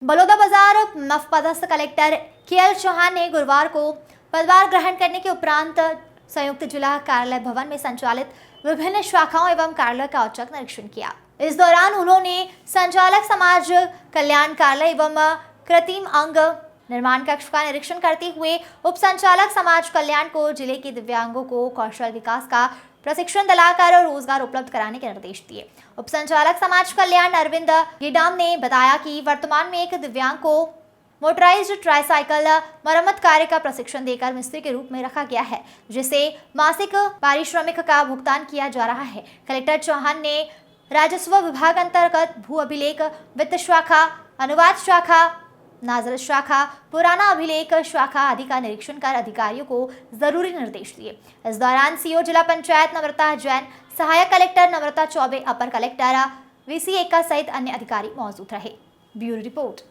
बलौदाबाजार पदस्थ collector KL Chauhan ने गुरुवार को पदभार ग्रहण करने के उपरांत संयुक्त जिला कार्यालय भवन में संचालित विभिन्न शाखाओं एवं कार्यालय का औचक निरीक्षण किया। इस दौरान उन्होंने संचालक समाज कल्याण कार्यालय एवं कृत्रिम अंग निर्माण कक्ष का निरीक्षण करते हुए उप संचालक समाज कल्याण को जिले के दिव्यांगों को कौशल विकास का प्रशिक्षण दिलाकर और रोजगार उपलब्ध कराने के निर्देश दिए। उप संचालक समाज कल्याण अरविंद गिडाम ने बताया कि वर्तमान में एक दिव्यांग को मोटराइज्ड ट्राईसाइकिल मरम्मत कार्य का प्रशिक्षण देकर मिस्त्री के रूप में रखा गया है, जिसे मासिक पारिश्रमिक का भुगतान किया जा रहा है। कलेक्टर चौहान ने राजस्व विभाग अंतर्गत भू अभिलेख, वित्त शाखा, अनुवाद शाखा, नाजर शाखा, पुराना अभिलेख शाखा आदि का निरीक्षण कर अधिकारियों को जरूरी निर्देश दिए। इस दौरान सीओ जिला पंचायत नम्रता जैन, सहायक कलेक्टर नम्रता चौबे, अपर कलेक्टर VC 1 सहित अन्य अधिकारी मौजूद रहे। Bureau report.